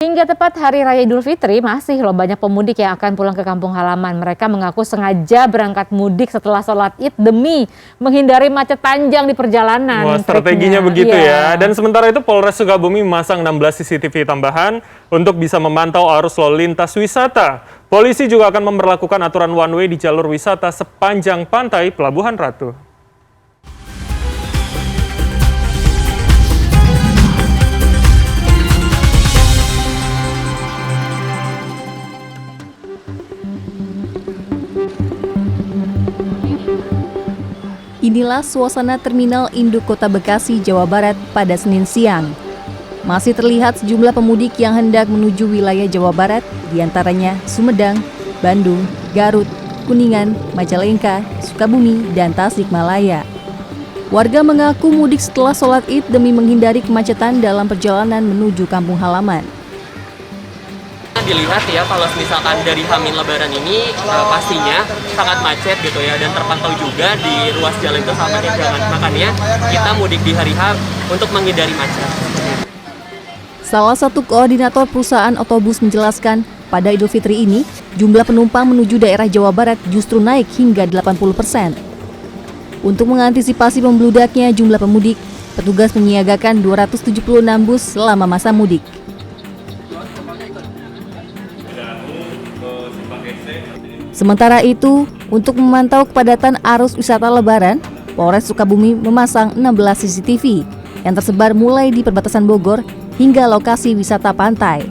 Hingga tepat Hari Raya Idul Fitri, masih loh banyak pemudik yang akan pulang ke kampung halaman. Mereka mengaku sengaja berangkat mudik setelah sholat Id demi menghindari macet panjang di perjalanan. Wah, strateginya begitu ya. Dan sementara itu Polres Sukabumi memasang 16 CCTV tambahan untuk bisa memantau arus lalu lintas wisata. Polisi juga akan memberlakukan aturan one way di jalur wisata sepanjang pantai Pelabuhan Ratu. Inilah suasana Terminal Induk Kota Bekasi, Jawa Barat pada Senin siang. Masih terlihat sejumlah pemudik yang hendak menuju wilayah Jawa Barat, diantaranya Sumedang, Bandung, Garut, Kuningan, Majalengka, Sukabumi, dan Tasikmalaya. Warga mengaku mudik setelah sholat Id demi menghindari kemacetan dalam perjalanan menuju kampung halaman. Dilihat ya, kalau misalkan dari H-min Lebaran ini pastinya sangat macet gitu ya, dan terpantau juga di ruas jalan itu sampai jangan. Makanya kita mudik di hari H untuk menghindari macet. Salah satu koordinator perusahaan otobus menjelaskan, pada Idul Fitri ini jumlah penumpang menuju daerah Jawa Barat justru naik hingga 80%. Untuk mengantisipasi membludaknya jumlah pemudik, petugas menyiagakan 276 bus selama masa mudik. Sementara itu, untuk memantau kepadatan arus wisata Lebaran, Polres Sukabumi memasang 16 CCTV yang tersebar mulai di perbatasan Bogor hingga lokasi wisata pantai.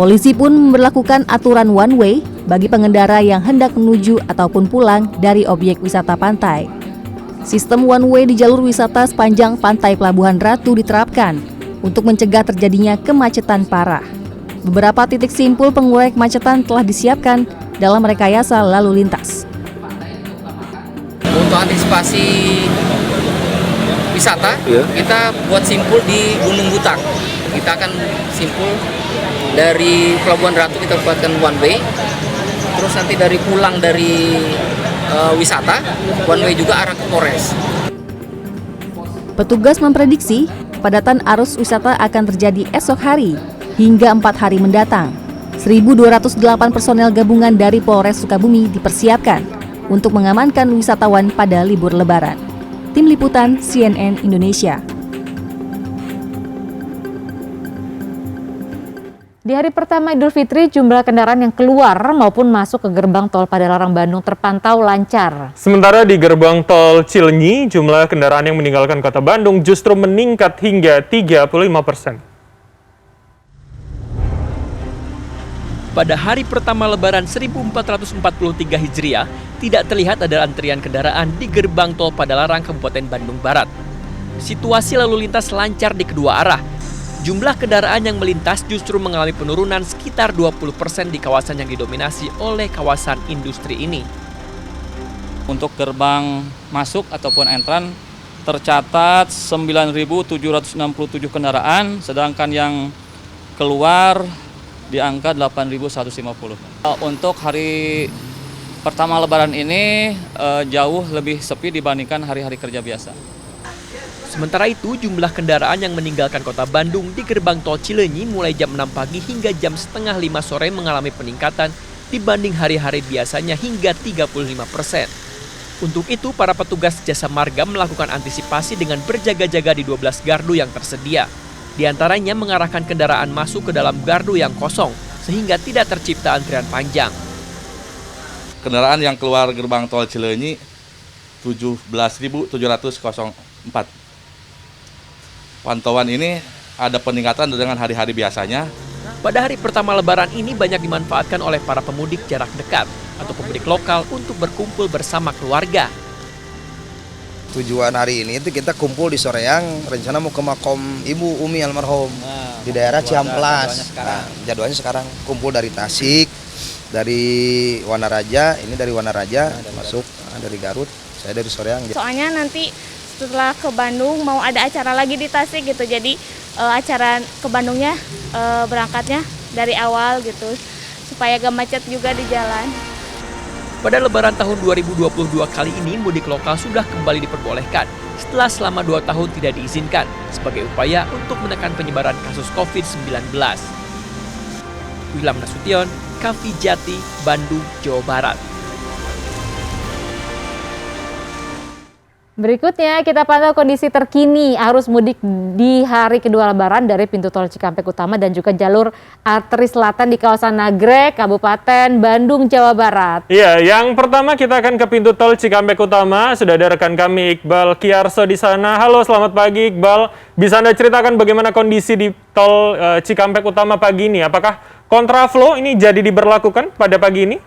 Polisi pun memberlakukan aturan one way bagi pengendara yang hendak menuju ataupun pulang dari objek wisata pantai. Sistem one way di jalur wisata sepanjang pantai Pelabuhan Ratu diterapkan untuk mencegah terjadinya kemacetan parah. Beberapa titik simpul pengurai kemacetan telah disiapkan dalam rekayasa lalu lintas. Untuk antisipasi wisata, kita buat simpul di Gunung Butak. Kita akan simpul dari Pelabuhan Ratu, kita buatkan one way. Terus nanti dari pulang dari wisata, one way juga arah ke Polres. Petugas memprediksi kepadatan arus wisata akan terjadi esok hari hingga 4 hari mendatang. 1.208 personel gabungan dari Polres Sukabumi dipersiapkan untuk mengamankan wisatawan pada libur Lebaran. Tim Liputan CNN Indonesia. Di hari pertama Idul Fitri, jumlah kendaraan yang keluar maupun masuk ke gerbang tol Padalarang Bandung terpantau lancar. Sementara di gerbang tol Cileunyi, jumlah kendaraan yang meninggalkan kota Bandung justru meningkat hingga 35%. Pada hari pertama Lebaran 1443 Hijriah, tidak terlihat ada antrian kendaraan di gerbang tol Padalarang Kabupaten Bandung Barat. Situasi lalu lintas lancar di kedua arah. Jumlah kendaraan yang melintas justru mengalami penurunan sekitar 20% di kawasan yang didominasi oleh kawasan industri ini. Untuk gerbang masuk ataupun entran tercatat 9.767 kendaraan, sedangkan yang keluar di angka 8.150. Untuk hari pertama Lebaran ini jauh lebih sepi dibandingkan hari-hari kerja biasa. Sementara itu, jumlah kendaraan yang meninggalkan kota Bandung di gerbang tol Cileunyi mulai jam 6 pagi hingga jam setengah 5 sore mengalami peningkatan dibanding hari-hari biasanya hingga 35%. Untuk itu, para petugas jasa marga melakukan antisipasi dengan berjaga-jaga di 12 gardu yang tersedia. Di antaranya mengarahkan kendaraan masuk ke dalam gardu yang kosong, sehingga tidak tercipta antrian panjang. Kendaraan yang keluar gerbang tol Cileunyi 17.704. Pantauan ini ada peningkatan dengan hari-hari biasanya. Pada hari pertama Lebaran ini banyak dimanfaatkan oleh para pemudik jarak dekat atau pemudik lokal untuk berkumpul bersama keluarga. Tujuan hari ini itu kita kumpul di Soreang, rencana mau ke makom Ibu Umi almarhum di daerah Ciamplas. Jadwalnya sekarang kumpul dari Tasik, dari Wanaraja, ini dari Wanaraja masuk, dari Garut, saya dari Soreang. Soalnya nanti setelah ke Bandung mau ada acara lagi di Tasik gitu, jadi acara ke Bandungnya berangkatnya dari awal gitu, supaya gak macet juga di jalan. Pada Lebaran tahun 2022 kali ini, mudik lokal sudah kembali diperbolehkan setelah selama 2 tahun tidak diizinkan sebagai upaya untuk menekan penyebaran kasus COVID-19. Wilam Nasution, Kavi Jati, Bandung, Jawa Barat. Berikutnya kita pantau kondisi terkini arus mudik di hari kedua Lebaran dari pintu tol Cikampek Utama dan juga jalur arteri selatan di kawasan Nagrek, Kabupaten Bandung, Jawa Barat. Iya, yang pertama kita akan ke pintu tol Cikampek Utama. Sudah ada rekan kami Iqbal Kiarso di sana. Halo, selamat pagi Iqbal. Bisa Anda ceritakan bagaimana kondisi di tol Cikampek Utama pagi ini? Apakah kontraflow ini jadi diberlakukan pada pagi ini?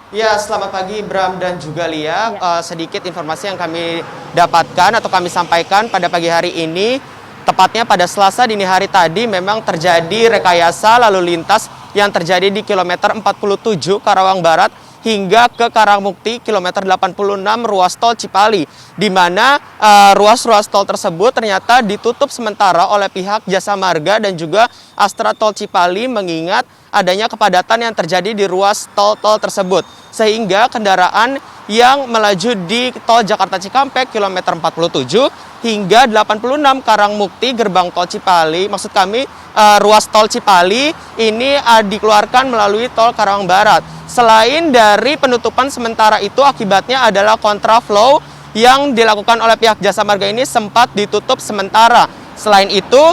Ya, selamat pagi Bram dan juga Lia. Sedikit informasi yang kami dapatkan atau kami sampaikan pada pagi hari ini, tepatnya pada Selasa dini hari tadi memang terjadi rekayasa lalu lintas yang terjadi di kilometer 47 Karawang Barat hingga ke Karangmukti kilometer 86 ruas tol Cipali, di mana ruas-ruas tol tersebut ternyata ditutup sementara oleh pihak Jasa Marga dan juga Astra Tol Cipali mengingat adanya kepadatan yang terjadi di ruas tol-tol tersebut. Sehingga kendaraan yang melaju di tol Jakarta Cikampek kilometer 47 hingga 86 Karangmukti gerbang tol Cipali, maksud kami ruas tol Cipali ini dikeluarkan melalui tol Karawang Barat. Selain dari penutupan sementara itu, akibatnya adalah kontraflow yang dilakukan oleh pihak Jasa Marga ini sempat ditutup sementara. Selain itu,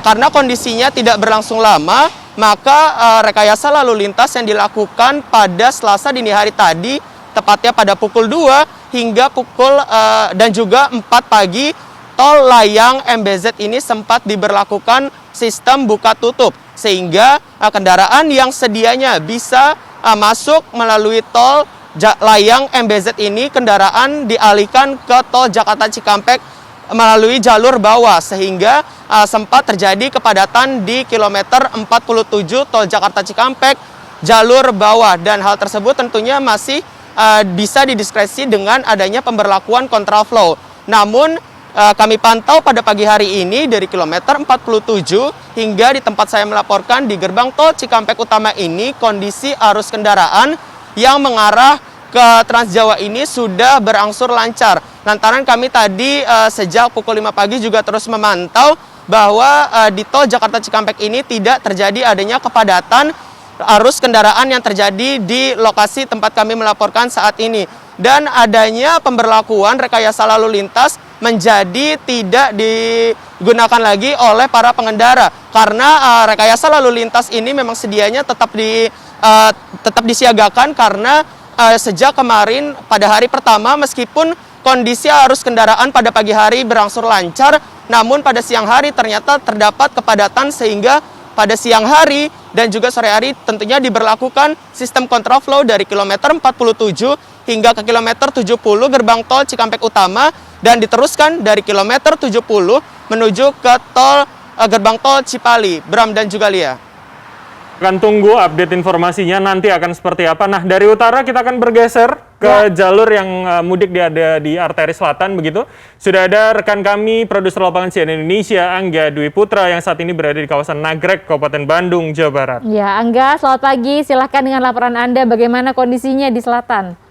karena kondisinya tidak berlangsung lama, maka rekayasa lalu lintas yang dilakukan pada Selasa dini hari tadi, tepatnya pada pukul 2 hingga pukul dan juga 4 pagi, tol layang MBZ ini sempat diberlakukan sistem buka tutup, sehingga kendaraan yang sedianya bisa masuk melalui tol layang MBZ ini, kendaraan dialihkan ke tol Jakarta Cikampek melalui jalur bawah, sehingga sempat terjadi kepadatan di kilometer 47 tol Jakarta Cikampek jalur bawah, dan hal tersebut tentunya masih bisa didiskresi dengan adanya pemberlakuan kontraflow. Namun kami pantau pada pagi hari ini dari kilometer 47 hingga di tempat saya melaporkan di gerbang tol Cikampek Utama ini, kondisi arus kendaraan yang mengarah ke Trans Jawa ini sudah berangsur lancar. Lantaran kami tadi sejak pukul 5 pagi juga terus memantau bahwa di tol Jakarta Cikampek ini tidak terjadi adanya kepadatan arus kendaraan yang terjadi di lokasi tempat kami melaporkan saat ini. Dan adanya pemberlakuan rekayasa lalu lintas menjadi tidak digunakan lagi oleh para pengendara. Karena rekayasa lalu lintas ini memang sedianya tetap disiagakan karena sejak kemarin pada hari pertama, meskipun kondisi arus kendaraan pada pagi hari berangsur lancar, namun pada siang hari ternyata terdapat kepadatan, sehingga pada siang hari dan juga sore hari tentunya diberlakukan sistem kontraflow dari kilometer 47 hingga ke kilometer 70 gerbang tol Cikampek Utama, dan diteruskan dari kilometer 70 menuju ke gerbang tol Cipali. Bram dan juga Lia. Akan tunggu update informasinya nanti akan seperti apa. Nah, dari utara kita akan bergeser ke jalur yang mudik ada di arteri selatan begitu. Sudah ada rekan kami produser lapangan CNN Indonesia Angga Dwi Putra yang saat ini berada di kawasan Nagrek, Kabupaten Bandung, Jawa Barat. Ya, Angga, selamat pagi. Silahkan dengan laporan Anda bagaimana kondisinya di selatan.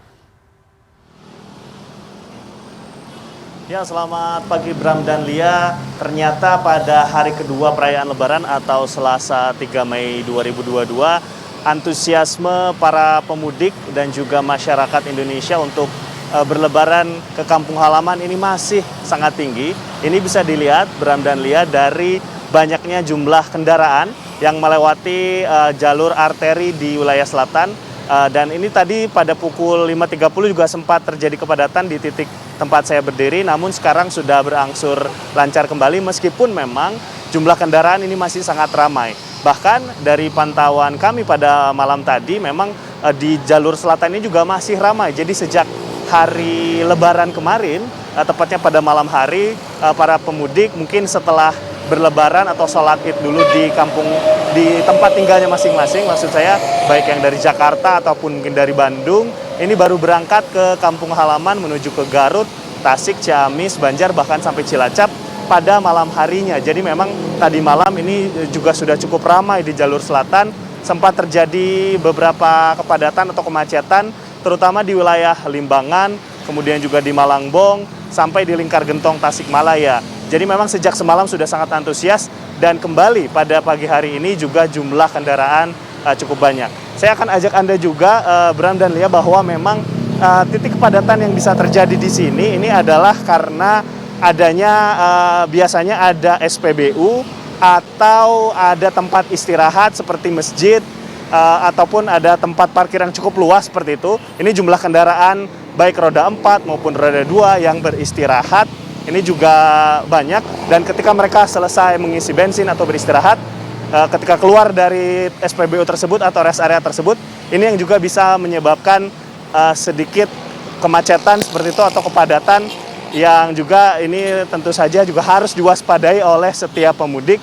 Ya, selamat pagi Bram dan Lia. Ternyata pada hari kedua perayaan Lebaran atau Selasa 3 Mei 2022, antusiasme para pemudik dan juga masyarakat Indonesia untuk berlebaran ke kampung halaman ini masih sangat tinggi. Ini bisa dilihat Bram dan Lia dari banyaknya jumlah kendaraan yang melewati jalur arteri di wilayah selatan. Dan ini tadi pada pukul 5.30 juga sempat terjadi kepadatan di titik tempat saya berdiri, namun sekarang sudah berangsur lancar kembali meskipun memang jumlah kendaraan ini masih sangat ramai. Bahkan dari pantauan kami pada malam tadi memang di jalur selatan ini juga masih ramai. Jadi sejak hari Lebaran kemarin, tepatnya pada malam hari, para pemudik mungkin setelah berlebaran atau sholat id dulu di tempat tinggalnya masing-masing, maksud saya baik yang dari Jakarta ataupun mungkin dari Bandung, ini baru berangkat ke kampung halaman menuju ke Garut, Tasik, Ciamis, Banjar, bahkan sampai Cilacap pada malam harinya. Jadi memang tadi malam ini juga sudah cukup ramai di jalur selatan, sempat terjadi beberapa kepadatan atau kemacetan, terutama di wilayah Limbangan, kemudian juga di Malangbong, sampai di Lingkar Gentong, Tasikmalaya. Jadi memang sejak semalam sudah sangat antusias dan kembali pada pagi hari ini juga jumlah kendaraan cukup banyak. Saya akan ajak Anda juga, Bram dan Lia, bahwa memang titik kepadatan yang bisa terjadi di sini ini adalah karena adanya biasanya ada SPBU atau ada tempat istirahat seperti masjid ataupun ada tempat parkir yang cukup luas seperti itu. Ini jumlah kendaraan baik roda 4 maupun roda 2 yang beristirahat ini juga banyak, dan ketika mereka selesai mengisi bensin atau beristirahat, ketika keluar dari SPBU tersebut atau rest area tersebut, ini yang juga bisa menyebabkan sedikit kemacetan seperti itu atau kepadatan yang juga ini tentu saja juga harus diwaspadai oleh setiap pemudik,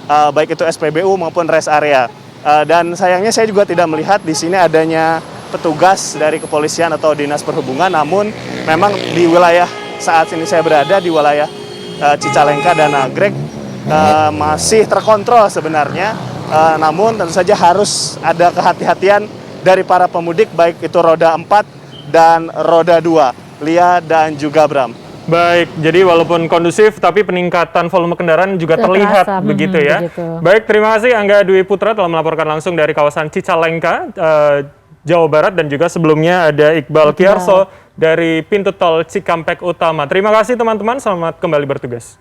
baik itu SPBU maupun rest area. Dan sayangnya saya juga tidak melihat di sini adanya petugas dari kepolisian atau dinas perhubungan, namun memang di wilayah saat ini saya berada di wilayah Cicalengka dan Nagrek masih terkontrol sebenarnya, namun tentu saja harus ada kehati-hatian dari para pemudik baik itu roda 4 dan roda 2, Lia dan juga Bram. Baik, jadi walaupun kondusif tapi peningkatan volume kendaraan juga terlihat begitu ya. Baik, terima kasih Angga Dwi Putra telah melaporkan langsung dari kawasan Cicalengka, Jawa Barat, dan juga sebelumnya ada Iqbal Kiarso dari pintu tol Cikampek Utama. Terima kasih teman-teman, selamat kembali bertugas.